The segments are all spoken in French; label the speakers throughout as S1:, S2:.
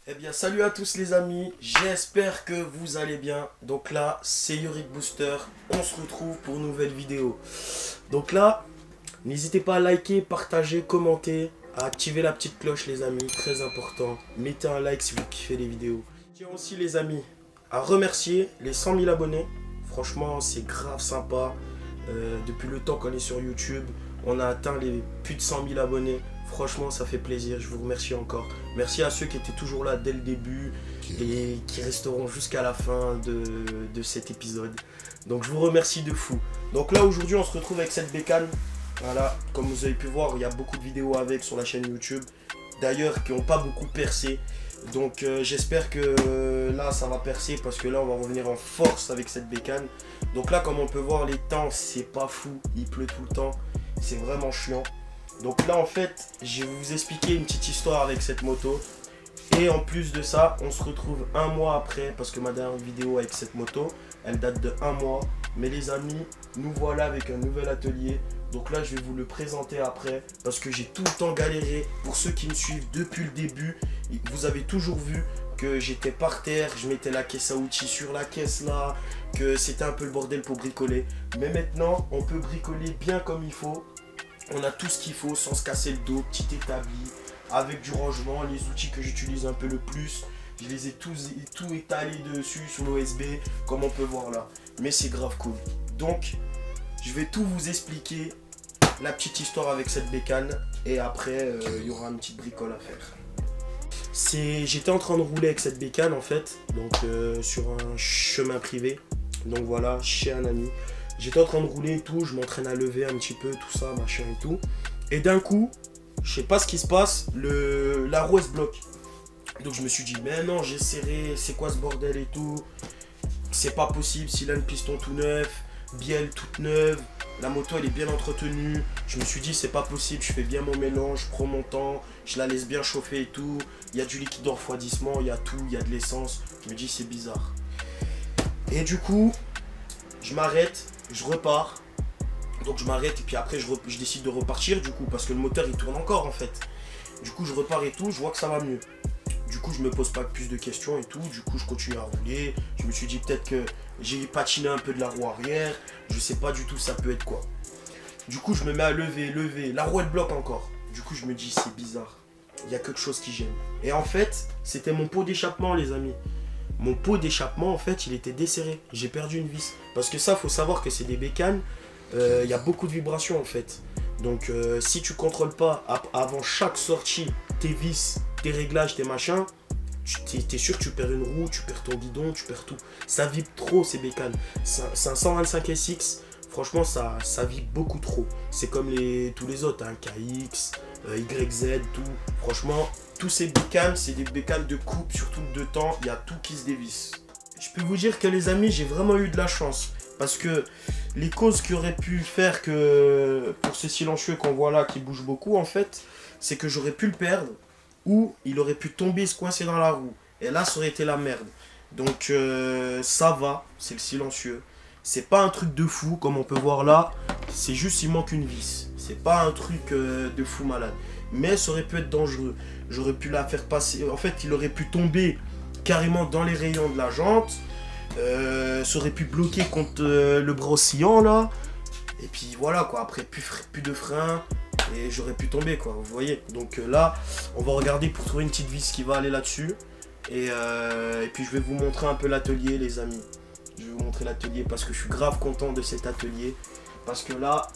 S1: Eh bien salut à tous les amis, j'espère que vous allez bien. Donc là c'est Yorick Booster, on se retrouve pour une nouvelle vidéo. Donc là, n'hésitez pas à liker, partager, commenter, à activer la petite cloche les amis, très important. Mettez un like si vous kiffez les vidéos. Je tiens aussi les amis à remercier les 100 000 abonnés. Franchement c'est grave sympa. Depuis le temps qu'on est sur YouTube, on a atteint les plus de 100 000 abonnés. Franchement, ça fait plaisir, je vous remercie encore. Merci à ceux qui étaient toujours là dès le début et qui resteront jusqu'à la fin de cet épisode. Donc je vous remercie de fou. Donc là, aujourd'hui, on se retrouve avec cette bécane. Voilà, comme vous avez pu voir, il y a beaucoup de vidéos avec sur la chaîne YouTube. D'ailleurs, qui n'ont pas beaucoup percé. Donc j'espère que là, ça va percer parce que là, on va revenir en force avec cette bécane. Donc là, comme on peut voir, les temps, c'est pas fou. Il pleut tout le temps. C'est vraiment chiant. Donc là en fait je vais vous expliquer une petite histoire avec cette moto. Et en plus de ça on se retrouve un mois après. Parce que ma dernière vidéo avec cette moto elle date de un mois. Mais les amis, nous voilà avec un nouvel atelier. Donc là je vais vous le présenter après. Parce que j'ai tout le temps galéré. Pour ceux qui me suivent depuis le début, vous avez toujours vu que j'étais par terre, je mettais la caisse à outils sur la caisse là, que c'était un peu le bordel pour bricoler. Mais maintenant on peut bricoler bien comme il faut. On a tout ce qu'il faut sans se casser le dos, petit établi, avec du rangement. Les outils que j'utilise un peu le plus, je les ai tous étalés dessus sur l'OSB, comme on peut voir là. Mais c'est grave cool. Donc, je vais tout vous expliquer, la petite histoire avec cette bécane. Et après, il y aura une petite bricole à faire. J'étais en train de rouler avec cette bécane en fait, donc sur un chemin privé. Donc voilà, chez un ami. J'étais en train de rouler et tout, je m'entraîne à lever un petit peu, tout ça, machin et tout. Et d'un coup, je sais pas ce qui se passe, la roue elle se bloque. Donc je me suis dit, mais non, j'ai serré, c'est quoi ce bordel et tout. C'est pas possible, cylindre piston tout neuf, bielle toute neuve, la moto elle est bien entretenue. Je me suis dit, c'est pas possible, je fais bien mon mélange, je prends mon temps, je la laisse bien chauffer et tout. Il y a du liquide de refroidissement, il y a tout, il y a de l'essence. Je me dis, c'est bizarre. Et du coup, je m'arrête. Je repars, donc je m'arrête et puis après je décide de repartir du coup parce que le moteur il tourne encore en fait. Du coup je repars et tout, je vois que ça va mieux. Du coup je me pose pas plus de questions et tout, du coup je continue à rouler. Je me suis dit peut-être que j'ai patiné un peu de la roue arrière, je sais pas du tout ça peut être quoi. Du coup je me mets à lever, la roue elle bloque encore. Du coup je me dis c'est bizarre, il y a quelque chose qui gêne. Et en fait c'était mon pot d'échappement les amis. Mon pot d'échappement en fait il était desserré, j'ai perdu une vis. Parce que ça faut savoir que c'est des bécanes, il y a beaucoup de vibrations en fait. Donc si tu contrôles pas avant chaque sortie tes vis, tes réglages, tes machins, t'es sûr que tu perds une roue, tu perds ton guidon, tu perds tout. Ça vibre trop ces bécanes. C'est un 125 SX, franchement ça vibre beaucoup trop. C'est comme tous les autres, hein, KX, YZ, tout. Franchement, tous ces bécanes, c'est des bécanes de coupe, surtout de temps, il y a tout qui se dévisse. Je peux vous dire que les amis, j'ai vraiment eu de la chance. Parce que les causes qui auraient pu faire que pour ce silencieux qu'on voit là, qui bouge beaucoup en fait, c'est que j'aurais pu le perdre ou il aurait pu tomber et se coincer dans la roue. Et là, ça aurait été la merde. Donc ça va, c'est le silencieux. C'est pas un truc de fou comme on peut voir là, c'est juste il manque une vis. C'est pas un truc de fou malade. Mais ça aurait pu être dangereux. J'aurais pu la faire passer, en fait il aurait pu tomber carrément dans les rayons de la jante. Ça aurait pu bloquer contre le bras oscillant là. Et puis voilà quoi, après plus de frein. Et j'aurais pu tomber quoi, vous voyez. Donc là, on va regarder pour trouver une petite vis qui va aller là-dessus. Et puis je vais vous montrer un peu l'atelier les amis. Je vais vous montrer l'atelier parce que je suis grave content de cet atelier. Parce que là,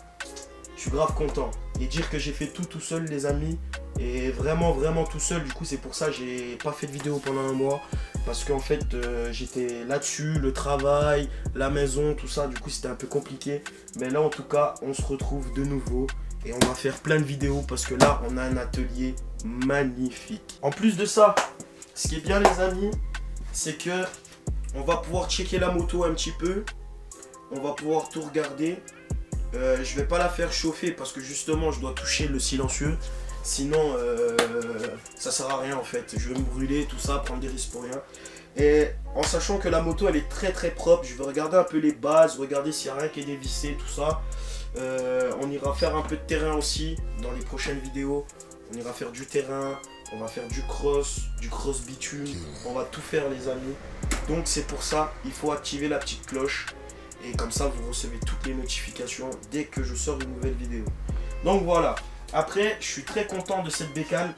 S1: je suis grave content. Et dire que j'ai fait tout seul les amis. Et vraiment tout seul. Du coup c'est pour ça que j'ai pas fait de vidéo pendant un mois. Parce qu'en fait j'étais là-dessus, le travail, la maison, tout ça. Du coup c'était un peu compliqué. Mais là en tout cas on se retrouve de nouveau. Et on va faire plein de vidéos parce que là on a un atelier magnifique. En plus de ça, ce qui est bien les amis, c'est que on va pouvoir checker la moto un petit peu. On va pouvoir tout regarder. Je vais pas la faire chauffer parce que justement je dois toucher le silencieux. Sinon ça sert à rien en fait. Je vais me brûler tout ça, prendre des risques pour rien. Et en sachant que la moto elle est très propre, je vais regarder un peu les bases, regarder s'il n'y a rien qui est dévissé, tout ça. On ira faire un peu de terrain aussi dans les prochaines vidéos. On ira faire du terrain, on va faire du cross bitume, on va tout faire les amis. Donc c'est pour ça, il faut activer la petite cloche. Et comme ça, vous recevez toutes les notifications dès que je sors une nouvelle vidéo. Donc voilà. Après, je suis très content de cette bécane.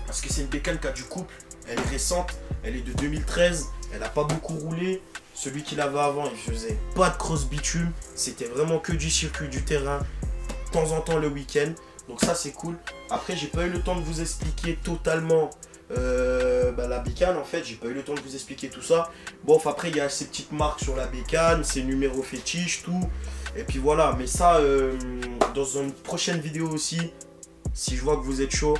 S1: Parce que c'est une bécane qui a du couple. Elle est récente. Elle est de 2013. Elle n'a pas beaucoup roulé. Celui qu'il avait avant, il faisait pas de cross bitume. C'était vraiment que du circuit, du terrain. De temps en temps le week-end. Donc ça, c'est cool. Après, j'ai pas eu le temps de vous expliquer totalement la bécane. En fait, j'ai pas eu le temps de vous expliquer tout ça. Bon, après, il y a ces petites marques sur la bécane. Ses numéros fétiches, tout. Et puis voilà. Mais ça, dans une prochaine vidéo aussi, si je vois que vous êtes chaud,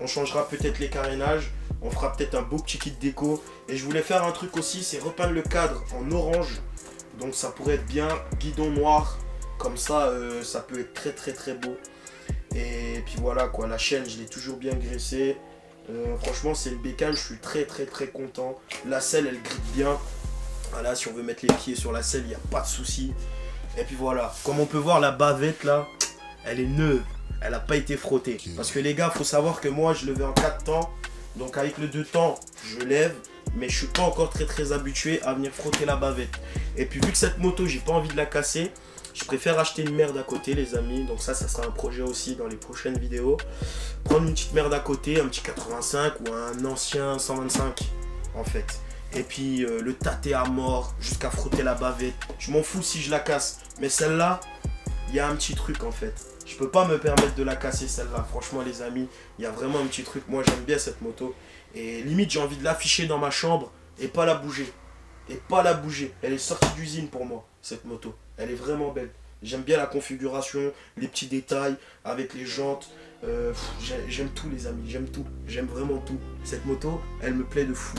S1: on changera peut-être les carénages. On fera peut-être un beau petit kit déco. Et je voulais faire un truc aussi, c'est repeindre le cadre en orange. Donc ça pourrait être bien. Guidon noir. Comme ça, ça peut être très très très beau. Et puis voilà quoi, la chaîne, je l'ai toujours bien graissée. Franchement, c'est une bécane, je suis très très très content. La selle, elle grippe bien. Voilà, si on veut mettre les pieds sur la selle, il n'y a pas de souci. Et puis voilà, comme on peut voir, la bavette là, elle est neuve. Elle n'a pas été frottée. Parce que les gars, il faut savoir que moi, je levais en 4 temps. Donc avec le 2 temps, je lève. Mais je suis pas encore très habitué à venir frotter la bavette. Et puis vu que cette moto, j'ai pas envie de la casser, je préfère acheter une merde à côté les amis. Donc ça sera un projet aussi dans les prochaines vidéos. Prendre une petite merde à côté, un petit 85 ou un ancien 125 en fait. Et puis le tâter à mort jusqu'à frotter la bavette. Je m'en fous si je la casse. Mais celle-là, il y a un petit truc en fait. Je peux pas me permettre de la casser celle-là. Franchement les amis, il y a vraiment un petit truc. Moi j'aime bien cette moto. Et limite j'ai envie de l'afficher dans ma chambre et pas la bouger. Et pas la bouger. Elle est sortie d'usine pour moi, cette moto. Elle est vraiment belle. J'aime bien la configuration, les petits détails avec les jantes. J'aime tout les amis, j'aime tout. J'aime vraiment tout. Cette moto, elle me plaît de fou.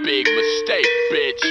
S2: Big mistake, bitch.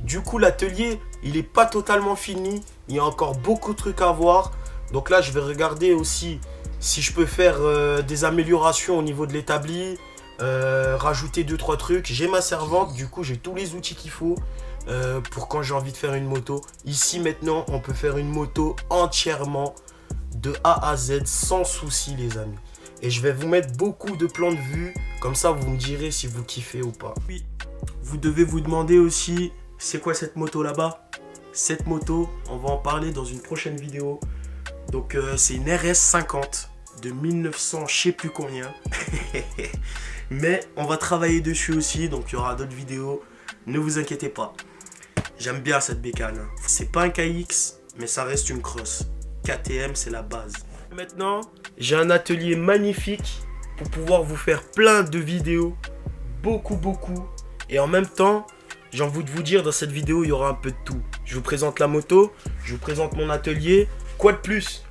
S1: Du coup l'atelier il est pas totalement fini, il y a encore beaucoup de trucs à voir. Donc là je vais regarder aussi si je peux faire des améliorations au niveau de l'établi, rajouter 2-3 trucs. J'ai ma servante, du coup j'ai tous les outils qu'il faut pour quand j'ai envie de faire une moto. Ici maintenant on peut faire une moto entièrement de A à Z sans souci les amis. Et je vais vous mettre beaucoup de plans de vue, comme ça vous me direz si vous kiffez ou pas. Oui, vous devez vous demander aussi c'est quoi cette moto là-bas. Cette moto, on va en parler dans une prochaine vidéo. Donc c'est une RS50 de 1900 je sais plus combien. Mais on va travailler dessus aussi, donc il y aura d'autres vidéos. Ne vous inquiétez pas. J'aime bien cette bécane. C'est pas un KX, mais ça reste une cross. KTM, c'est la base. Maintenant, j'ai un atelier magnifique pour pouvoir vous faire plein de vidéos. Beaucoup. Et en même temps, j'ai envie de vous dire, dans cette vidéo, il y aura un peu de tout. Je vous présente la moto, je vous présente mon atelier. Quoi de plus?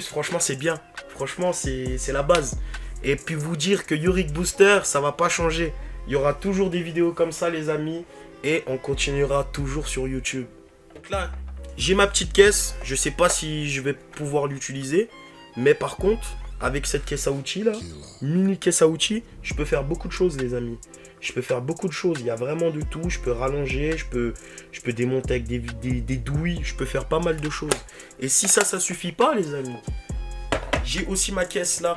S1: Franchement, c'est bien. Franchement, c'est la base. Et puis vous dire que Yorick Booster, ça va pas changer. Il y aura toujours des vidéos comme ça, les amis. Et on continuera toujours sur YouTube. Donc là, j'ai ma petite caisse. Je sais pas si je vais pouvoir l'utiliser. Mais par contre, avec cette caisse à outils là, mini caisse à outils, je peux faire beaucoup de choses, les amis. Je peux faire beaucoup de choses, il y a vraiment de tout. Je peux rallonger, je peux démonter avec des douilles. Je peux faire pas mal de choses. Et si ça suffit pas, les amis, j'ai aussi ma caisse là.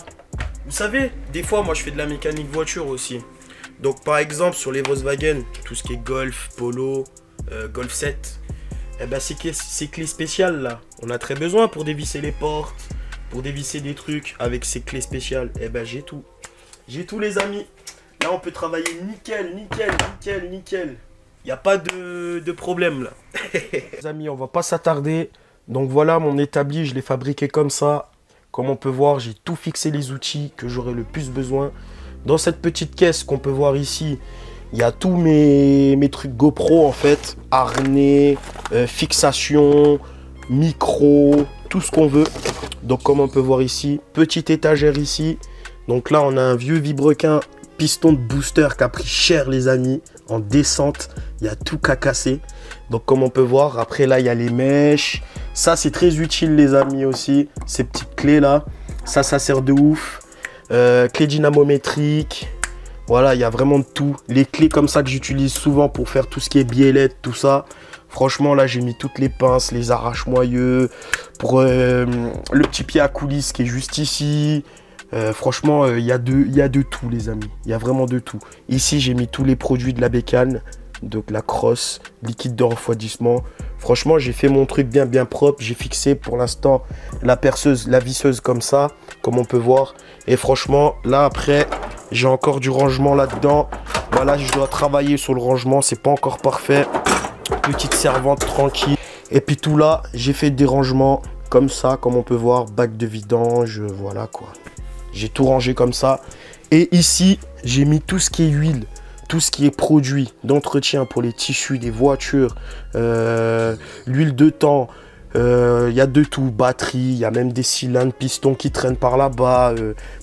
S1: Vous savez, des fois, moi, je fais de la mécanique voiture aussi. Donc, par exemple, sur les Volkswagen, tout ce qui est Golf, Polo, Golf 7, eh ben, ces clés spéciales là, on a très besoin pour dévisser les portes, pour dévisser des trucs avec ces clés spéciales, eh ben j'ai tout. J'ai tout les amis. Là on peut travailler nickel, nickel, nickel, nickel. Il n'y a pas de problème là. Les amis, on va pas s'attarder. Donc voilà mon établi, je l'ai fabriqué comme ça. Comme on peut voir, j'ai tout fixé les outils que j'aurai le plus besoin. Dans cette petite caisse qu'on peut voir ici, il y a tous mes trucs GoPro en fait. Harnais, fixation, micro, tout ce qu'on veut. Donc comme on peut voir ici, petite étagère ici. Donc là on a un vieux vibrequin piston de booster qui a pris cher les amis. En descente, il y a tout qu'à casser. Donc comme on peut voir, après là il y a les mèches. Ça c'est très utile les amis aussi. Ces petites clés là, ça sert de ouf. Clé dynamométrique. Voilà, il y a vraiment de tout. Les clés comme ça que j'utilise souvent pour faire tout ce qui est biellette, tout ça. Franchement, là, j'ai mis toutes les pinces, les arrache-moyeux. Pour le petit pied à coulisse qui est juste ici. Franchement, il y a de tout, les amis. Il y a vraiment de tout. Ici, j'ai mis tous les produits de la bécane. Donc, la crosse, liquide de refroidissement. Franchement, j'ai fait mon truc bien propre. J'ai fixé pour l'instant la perceuse, la visseuse comme ça, comme on peut voir. Et franchement, là, après, j'ai encore du rangement là-dedans. Voilà, je dois travailler sur le rangement. C'est pas encore parfait. Petite servante tranquille. Et puis tout là, j'ai fait des rangements comme ça, comme on peut voir. Bac de vidange, voilà quoi. J'ai tout rangé comme ça. Et ici, j'ai mis tout ce qui est huile. Tout ce qui est produit d'entretien pour les tissus des voitures. L'huile de temps. Il y a de tout, batterie, il y a même des cylindres, pistons qui traînent par là-bas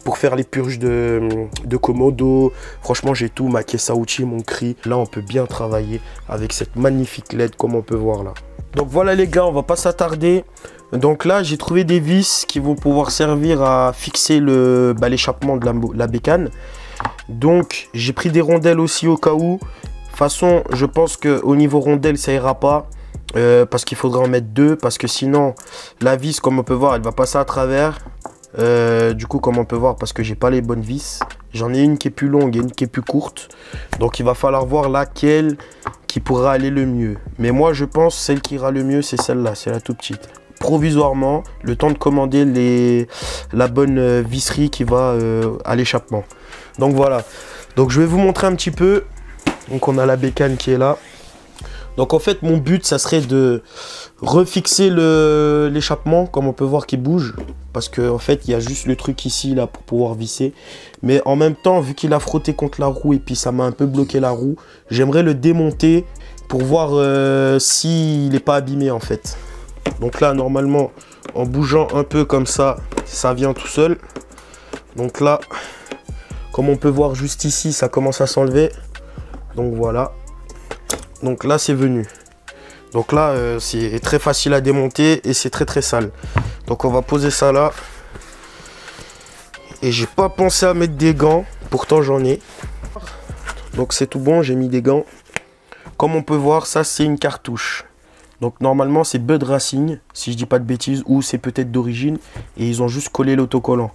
S1: pour faire les purges de Komodo. Franchement, j'ai tout, ma caisse à outils, mon cri. Là, on peut bien travailler avec cette magnifique LED comme on peut voir là. Donc voilà les gars, on va pas s'attarder. Donc là, j'ai trouvé des vis qui vont pouvoir servir à fixer l'échappement de la bécane. Donc, j'ai pris des rondelles aussi au cas où. De toute façon, je pense qu'au niveau rondelle, ça ira pas. Parce qu'il faudra en mettre deux, parce que sinon la vis comme on peut voir elle va passer à travers. Du coup comme on peut voir, parce que j'ai pas les bonnes vis, j'en ai une qui est plus longue et une qui est plus courte, donc il va falloir voir laquelle qui pourra aller le mieux. Mais moi je pense celle qui ira le mieux c'est celle-là, c'est la toute petite. Provisoirement, le temps de commander la bonne visserie qui va à l'échappement. Donc voilà, donc je vais vous montrer un petit peu. Donc on a la bécane qui est là. Donc en fait mon but ça serait de refixer l'échappement comme on peut voir qui bouge. Parce qu'en fait il y a juste le truc ici là pour pouvoir visser. Mais en même temps vu qu'il a frotté contre la roue et puis ça m'a un peu bloqué la roue. J'aimerais le démonter pour voir s'il n'est pas abîmé en fait. Donc là normalement en bougeant un peu comme ça vient tout seul. Donc là comme on peut voir juste ici ça commence à s'enlever. Donc voilà. Donc là c'est venu. Donc là c'est très facile à démonter et c'est très sale. Donc on va poser ça là. Et j'ai pas pensé à mettre des gants. Pourtant j'en ai. Donc c'est tout bon, j'ai mis des gants. Comme on peut voir, ça c'est une cartouche. Donc normalement c'est Bud Racing, si je dis pas de bêtises, ou c'est peut-être d'origine. Et ils ont juste collé l'autocollant.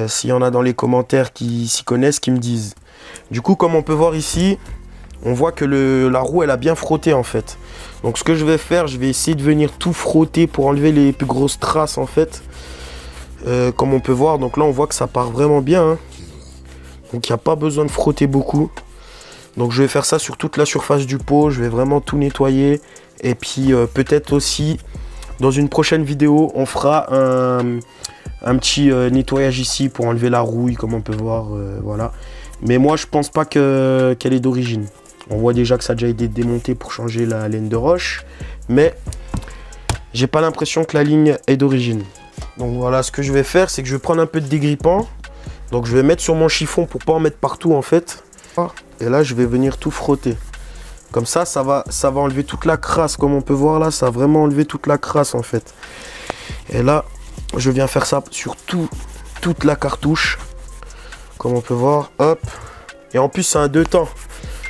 S1: S'il y en a dans les commentaires qui s'y connaissent, qui me disent. Du coup comme on peut voir ici, on voit que la roue elle a bien frotté en fait. Donc ce que je vais faire, je vais essayer de venir tout frotter pour enlever les plus grosses traces en fait. Comme on peut voir, donc là on voit que ça part vraiment bien. Hein. Donc il n'y a pas besoin de frotter beaucoup. Donc je vais faire ça sur toute la surface du pot. Je vais vraiment tout nettoyer. Et puis peut-être aussi dans une prochaine vidéo, on fera un petit nettoyage ici pour enlever la rouille comme on peut voir. Voilà. Mais moi je pense pas qu'elle est d'origine. On voit déjà que ça a déjà été démonté pour changer la laine de roche. Mais j'ai pas l'impression que la ligne est d'origine. Donc voilà, ce que je vais faire, c'est que je vais prendre un peu de dégrippant. Donc je vais mettre sur mon chiffon pour pas en mettre partout en fait. Et là je vais venir tout frotter. Comme ça, ça va enlever toute la crasse. Comme on peut voir là, ça a vraiment enlevé toute la crasse en fait. Et là, je viens faire ça sur toute la cartouche. Comme on peut voir, hop. Et en plus c'est un deux temps.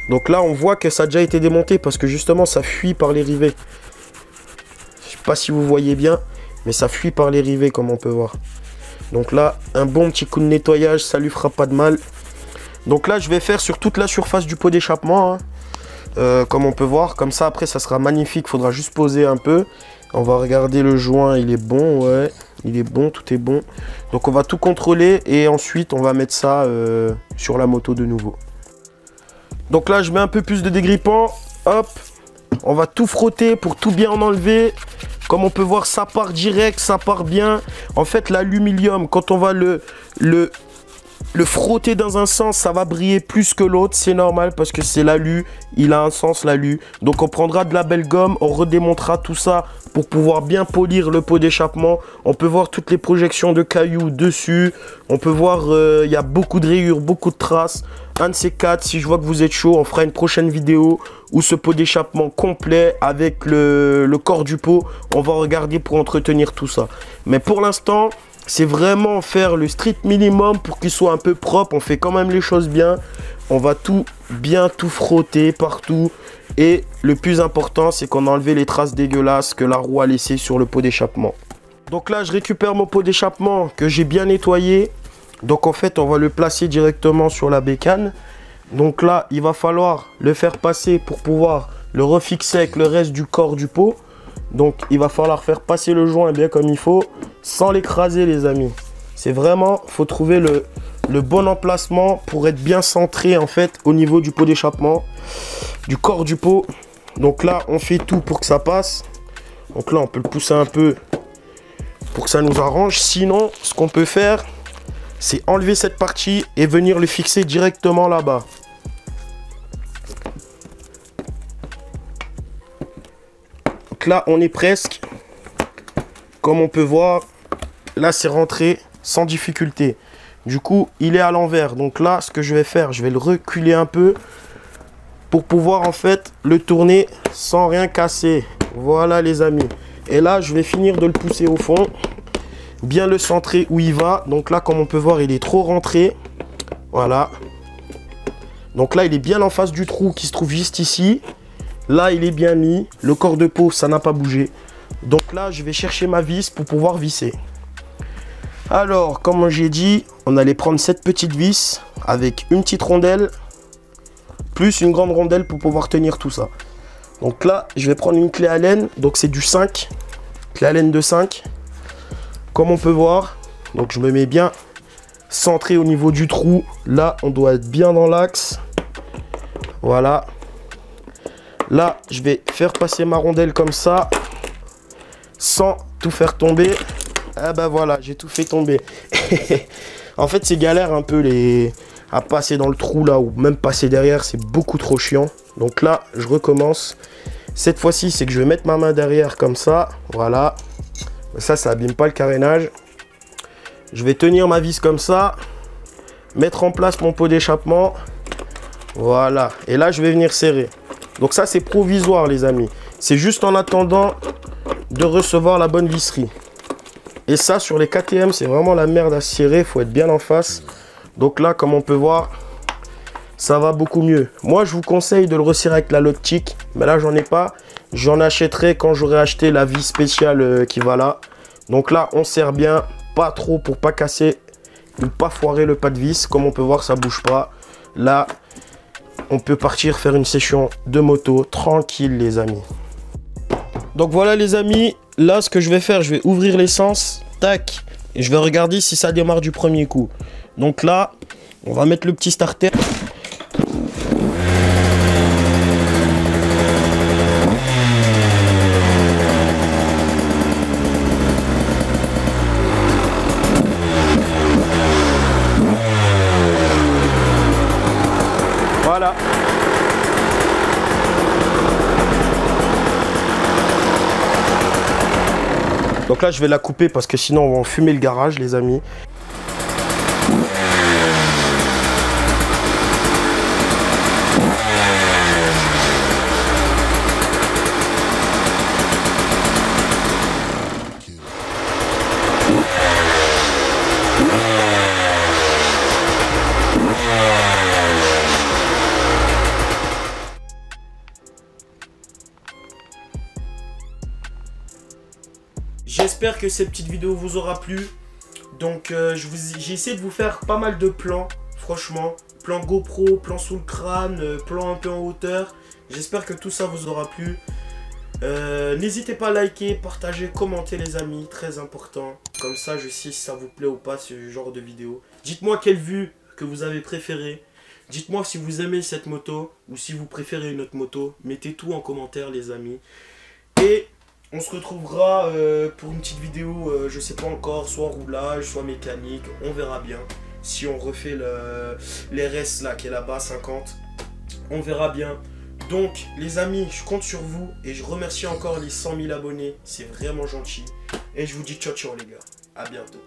S1: Donc là on voit que ça a déjà été démonté parce que justement ça fuit par les rivets. Je sais pas si vous voyez bien, mais ça fuit par les rivets comme on peut voir. Donc là un bon petit coup de nettoyage, ça lui fera pas de mal. Donc là je vais faire sur toute la surface du pot d'échappement, hein. Comme on peut voir, comme ça après ça sera magnifique. Faudra juste poser un peu. On va regarder le joint, il est bon, ouais. Il est bon, tout est bon. Donc on va tout contrôler et ensuite on va mettre ça sur la moto de nouveau. Donc là je mets un peu plus de dégrippant. Hop, on va tout frotter pour tout bien en enlever. Comme on peut voir, ça part direct, ça part bien. En fait l'aluminium, quand on va le frotter dans un sens, ça va briller plus que l'autre. C'est normal parce que c'est l'alu, il a un sens l'alu. Donc on prendra de la belle gomme, on redémontera tout ça pour pouvoir bien polir le pot d'échappement. On peut voir toutes les projections de cailloux dessus. On peut voir, il y a beaucoup de rayures, beaucoup de traces. Un de ces quatre, si je vois que vous êtes chaud, on fera une prochaine vidéo où ce pot d'échappement complet avec le corps du pot, on va regarder pour entretenir tout ça. Mais pour l'instant, c'est vraiment faire le strict minimum pour qu'il soit un peu propre. On fait quand même les choses bien. On va tout frotter partout. Et le plus important, c'est qu'on a enlevé les traces dégueulasses que la roue a laissées sur le pot d'échappement. Donc là, je récupère mon pot d'échappement que j'ai bien nettoyé. Donc en fait, on va le placer directement sur la bécane. Donc là, il va falloir le faire passer pour pouvoir le refixer avec le reste du corps du pot. Donc il va falloir faire passer le joint bien comme il faut, sans l'écraser les amis. C'est vraiment, faut trouver le bon emplacement pour être bien centré en fait au niveau du pot d'échappement, du corps du pot. Donc là on fait tout pour que ça passe. Donc là on peut le pousser un peu pour que ça nous arrange. Sinon ce qu'on peut faire, c'est enlever cette partie et venir le fixer directement là-bas. Donc là on est presque, comme on peut voir, là c'est rentré sans difficulté. Du coup il est à l'envers, donc là ce que je vais faire, je vais le reculer un peu pour pouvoir en fait le tourner sans rien casser. Voilà les amis, et là je vais finir de le pousser au fond, bien le centrer où il va. Donc là comme on peut voir il est trop rentré, voilà. Donc là il est bien en face du trou qui se trouve juste ici. Là il est bien mis, le corps de pot ça n'a pas bougé. Donc là je vais chercher ma vis pour pouvoir visser. Alors comme j'ai dit, on allait prendre cette petite vis avec une petite rondelle plus une grande rondelle pour pouvoir tenir tout ça. Donc là je vais prendre une clé Allen, donc c'est du 5, clé Allen de 5 comme on peut voir. Donc je me mets bien centré au niveau du trou. Là on doit être bien dans l'axe, voilà. Là je vais faire passer ma rondelle comme ça sans tout faire tomber. Ah bah voilà, j'ai tout fait tomber. En fait c'est galère un peu à passer dans le trou là, ou même passer derrière, c'est beaucoup trop chiant. Donc là je recommence. Cette fois-ci c'est que je vais mettre ma main derrière comme ça, voilà. Ça abîme pas le carénage. Je vais tenir ma vis comme ça, mettre en place mon pot d'échappement, voilà. Et là je vais venir serrer. Donc ça c'est provisoire les amis, c'est juste en attendant de recevoir la bonne visserie. Et ça sur les KTM c'est vraiment la merde à serrer, il faut être bien en face. Donc là comme on peut voir, ça va beaucoup mieux. Moi je vous conseille de le resserrer avec la Loctite, mais là j'en ai pas. J'en achèterai quand j'aurai acheté la vis spéciale qui va là. Donc là on serre bien, pas trop pour pas casser ou pas foirer le pas de vis. Comme on peut voir ça bouge pas. Là on peut partir faire une session de moto tranquille les amis. Donc voilà les amis, là ce que je vais faire, je vais ouvrir l'essence, tac, et je vais regarder si ça démarre du premier coup. Donc là, on va mettre le petit starter. Voilà. Donc là je vais la couper parce que sinon on va en fumer le garage les amis. J'espère que cette petite vidéo vous aura plu. Donc j'ai essayé de vous faire pas mal de plans, franchement. Plan GoPro, plan sous le crâne, plan un peu en hauteur. J'espère que tout ça vous aura plu. N'hésitez pas à liker, partager, commenter les amis, très important. Comme ça je sais si ça vous plaît ou pas ce genre de vidéo. Dites-moi quelle vue que vous avez préférée. Dites-moi si vous aimez cette moto ou si vous préférez une autre moto. Mettez tout en commentaire les amis. Et on se retrouvera pour une petite vidéo, je sais pas encore, soit roulage, soit mécanique. On verra bien. Si on refait l'RS là qui est là-bas, 50. On verra bien. Donc les amis, je compte sur vous et je remercie encore les 100 000 abonnés. C'est vraiment gentil. Et je vous dis ciao ciao les gars. À bientôt.